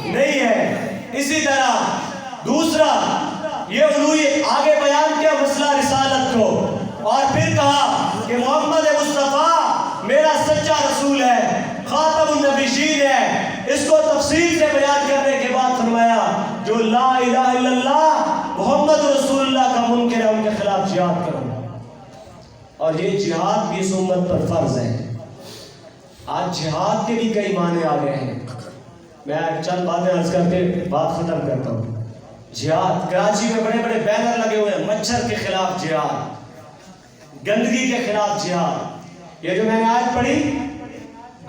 نہیں ہے۔ اسی طرح دوسرا یہ الوہیت آگے بیان کیا مسئلہ رسالت کو، اور پھر کہا کہ محمد مصطفیٰ میرا سچا رسول ہے، خاتم النبیین ہے۔ اس کو تفصیل سے بیان کرنے کے بعد فرمایا جو لا الہ الا اللہ محمد رسول اللہ کا منکر ہے ان کے خلاف جہاد کرو، اور یہ جہاد بھی اس امت پر فرض ہے۔ آج جہاد کے بھی کئی معنی آ گئے ہیں، میں چند باتیں عرض کر کے بات ختم کرتا ہوں۔ جہاد، کراچی میں بڑے بڑے بینر لگے ہوئے ہیں، مچھر کے خلاف جہاد، گندگی کے خلاف جہاد۔ یہ جو میں نے آج پڑھی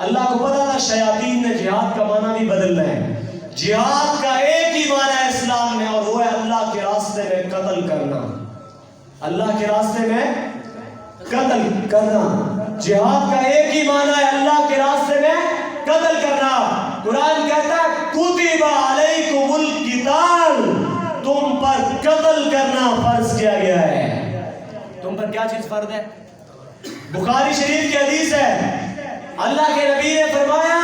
اللہ کو پتا تھا شیاطین نے جہاد کا معنی بھی بدلنا ہے۔ جہاد کا ایک ہی معنی ہے اسلام میں، اور وہ ہے اللہ کے راستے میں قتل کرنا، اللہ کے راستے میں قتل کرنا۔ جہاد کا ایک ہی معنی ہے اللہ کے راستے میں قتل کرنا۔ قرآن کہتا ہے کتب علیکم القتال، تم پر قتل کرنا فرض کیا گیا ہے۔ تم پر کیا چیز فرض ہے؟ بخاری شریف کی حدیث ہے، اللہ کے نبی نے فرمایا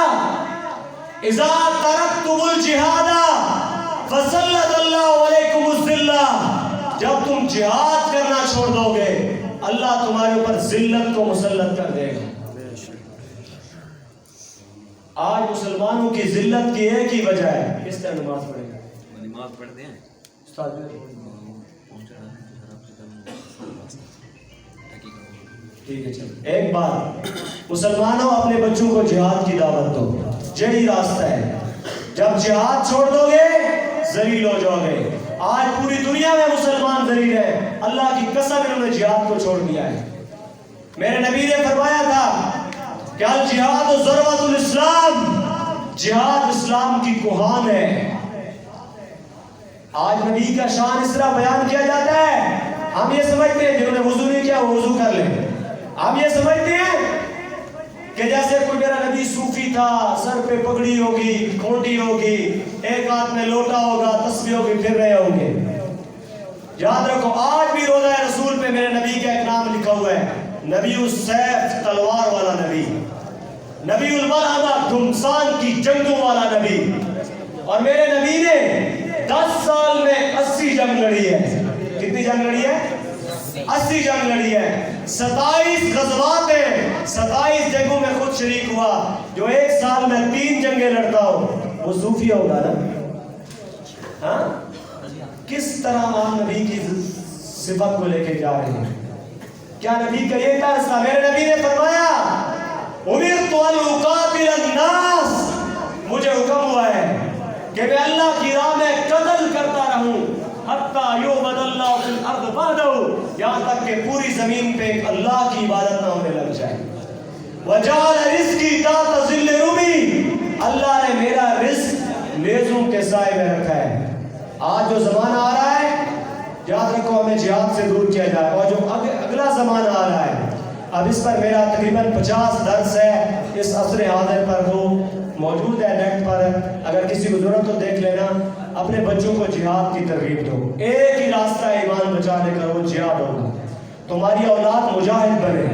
اذا ترکتم الجہاد فسلط اللہ علیکم الذلہ، جب تم جہاد کرنا چھوڑ دو گے اللہ تمہارے اوپر ذلت کو مسلط کر دے گا۔ آج مسلمانوں کی ذلت کی ایک ہی وجہ ہے، کس طرح نماز پڑھیں گے؟ نماز پڑھتے ہیں ٹھیک ہے، چلو ایک بات، مسلمانوں اپنے بچوں کو جہاد کی دعوت دو، یہی راستہ ہے۔ جب جہاد چھوڑ دو گے ذلیل ہو جاؤ گے۔ آج پوری دنیا میں مسلمان ذلیل ہے، اللہ کی قسم انہوں نے جہاد کو چھوڑ دیا ہے۔ میرے نبی نے فرمایا تھا کہ الجہاد ذروۃ الاسلام، جہاد اسلام کی کوہان ہے۔ آج نبی کا شان اس طرح بیان کیا جاتا ہے، ہم یہ سمجھتے ہیں جنہوں نے وضو نہیں کیا وہ وضو کر لیں، ہم یہ سمجھتے ہیں کہ جیسے کوئی میرا نبی صوفی تھا، سر پہ پگڑی ہوگی، کھوٹی ہوگی، ایک ہاتھ میں لوٹا ہوگا، تسبیح ہوگی، پھر رہے ہوں گے۔ یاد رکھو آج بھی روضہ رسول پہ میرے نبی کا ایک نام لکھا ہوا ہے، نبی السیف، تلوار والا نبی، نبی الملحمہ، گھمسان کی جنگوں والا نبی۔ اور میرے نبی نے 10 سال میں 80 جنگ لڑی ہے۔ کتنی جنگ لڑی ہے؟ 80 جنگ لڑی ہے۔ 27 غزوات ہیں، 27 جنگوں میں خود شریک ہوا۔ جو ایک سال میں 3 جنگیں لڑتا ہو وہ صوفی ہوگا نا؟ ہاں، کس طرح ہم نبی کی صفت کو لے کے جا رہے ہیں؟ کیا نبی کا یہ طرز تھا؟ میرے نبی نے فرمایا امرت ان اقاتل الناس، مجھے حکم ہوا ہے کہ میں اللہ کی راہ میں قتل کرتا رہوں، حتی یعبد اللہ فی الارض وحدہ، یہاں تک کہ پوری زمین پہ اللہ کی عبادت نہ ہونے لگ جائے۔ وجعل رزقی تحت ظل رمی، اللہ نے میرا رزق نیزوں کے سائے میں رکھا ہے۔ آج جو زمانہ آ رہا ہے یاد رکھو ہمیں جہاد سے دور کیا جائے، اور جو اگلا زمانہ آ رہا ہے اب اس پر میرا تقریباً 50 درس ہے اس عصر حاضر پر، وہ موجود ہے نیٹ پر، اگر کسی کو ضرورت تو دیکھ لینا۔ اپنے بچوں کو جہاد کی ترغیب دو، ایک ہی راستہ ہے ایمان بچانے کا، وہ جہاد ہوگا۔ تمہاری اولاد مجاہد بنے،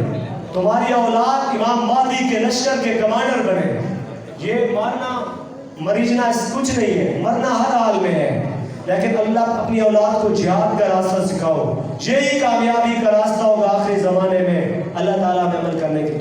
تمہاری اولاد امام مہدی کے لشکر کے کمانڈر بنے۔ یہ مارنا مریضنا کچھ نہیں ہے، مرنا ہر حال میں ہے، لیکن اللہ اپنی اولاد کو جہاد کا راستہ سکھاؤ. یہی کامیابی کا راستہ ہوگا آخری زمانے میں. اللہ تعالیٰ میں عمل کرنے کی